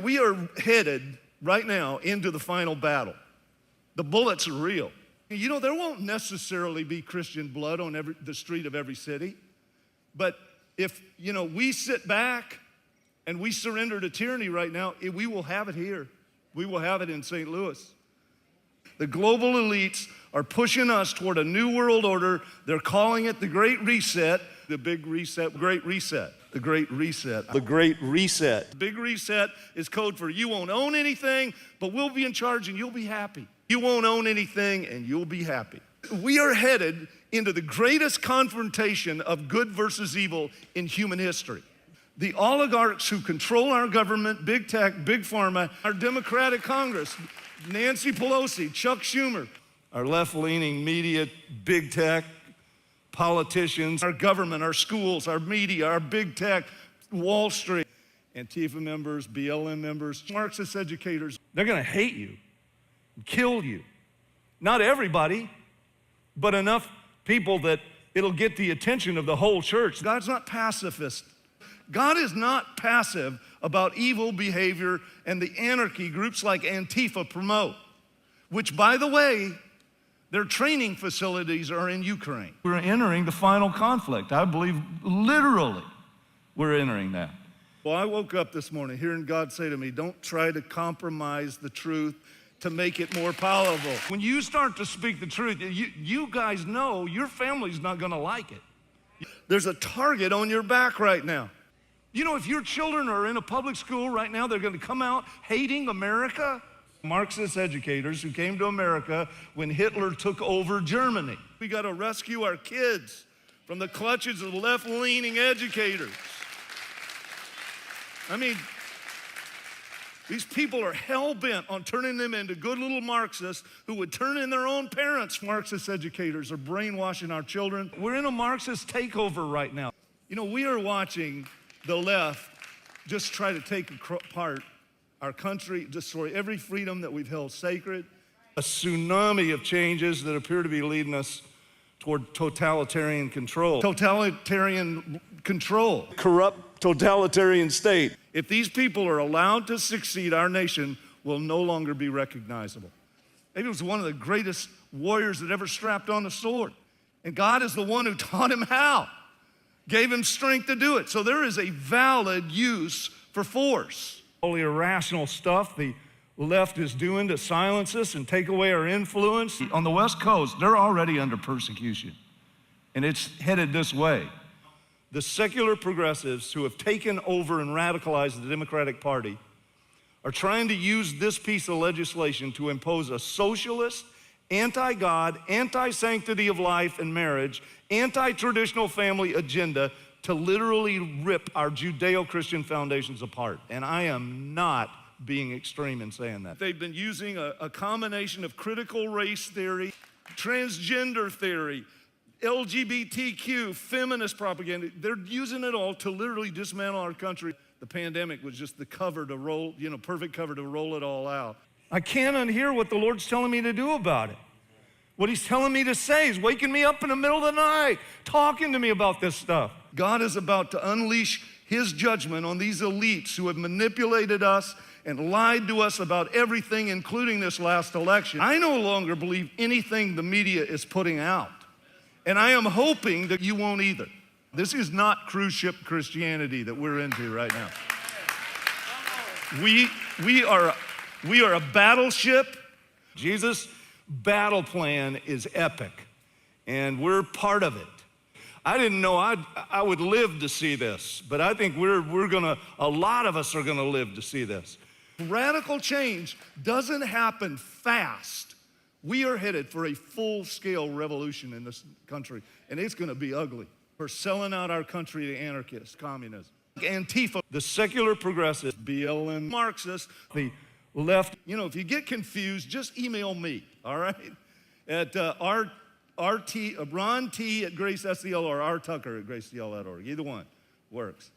We are headed right now into the final battle. The bullets are real. You know, there won't necessarily be Christian blood on the street of every city. But if, we sit back and we surrender to tyranny right now, we will have it here. We will have it in St. Louis. The global elites are pushing us toward a new world order. They're calling it the Great Reset, the Big Reset, Great Reset, the Great Reset, the Great Reset. The Big Reset is code for you won't own anything, but we'll be in charge and you'll be happy. You won't own anything and you'll be happy. We are headed into the greatest confrontation of good versus evil in human history. The oligarchs who control our government, big tech, big pharma, our Democratic Congress, Nancy Pelosi, Chuck Schumer, our left-leaning media, big tech, politicians, our government, our schools, our media, our big tech, Wall Street, Antifa members, BLM members, Marxist educators. They're gonna hate you, kill you. Not everybody, but enough people that it'll get the attention of the whole church. God's not pacifist. God is not passive about evil behavior and the anarchy groups like Antifa promote, which, by the way, their training facilities are in Ukraine. We're entering the final conflict. I believe literally we're entering that. Well, I woke up this morning hearing God say to me, don't try to compromise the truth to make it more palatable. When you start to speak the truth, you guys know your family's not gonna like it. There's a target on your back right now. You know, if your children are in a public school right now, they're gonna come out hating America. Marxist educators who came to America when Hitler took over Germany. We gotta rescue our kids from the clutches of left-leaning educators. I mean, these people are hell-bent on turning them into good little Marxists who would turn in their own parents. Marxist educators are brainwashing our children. We're in a Marxist takeover right now. You know, we are watching the left just try to take apart our country, destroy every freedom that we've held sacred. A tsunami of changes that appear to be leading us toward totalitarian control. Totalitarian control. Corrupt totalitarian state. If these people are allowed to succeed, our nation will no longer be recognizable. Maybe it was one of the greatest warriors that ever strapped on a sword. And God is the one who taught him how, gave him strength to do it. So there is a valid use for force. All the irrational stuff the left is doing to silence us and take away our influence. On the West Coast, they're already under persecution, and it's headed this way. The secular progressives who have taken over and radicalized the Democratic Party are trying to use this piece of legislation to impose a socialist, anti-God, anti-sanctity of life and marriage, anti-traditional family agenda to literally rip our Judeo-Christian foundations apart. And I am not being extreme in saying that. They've been using a combination of critical race theory, transgender theory, LGBTQ, feminist propaganda. They're using it all to literally dismantle our country. The pandemic was just the cover to roll, perfect cover to roll it all out. I can't unhear what the Lord's telling me to do about it. What he's telling me to say is waking me up in the middle of the night, talking to me about this stuff. God is about to unleash his judgment on these elites who have manipulated us and lied to us about everything, including this last election. I no longer believe anything the media is putting out. And I am hoping that you won't either. This is not cruise ship Christianity that we're into right now. We are a battleship. Jesus' battle plan is epic, and we're part of it. I didn't know I would live to see this, but I think a lot of us are gonna live to see this. Radical change doesn't happen fast. We are headed for a full-scale revolution in this country, and it's gonna be ugly. We're selling out our country to anarchists, communists, Antifa, the secular progressives, BLM, Marxists, the left. If you get confused, just email me, all right? At Ron T at Grace STL or R Tucker at gracetl.org. Either one works.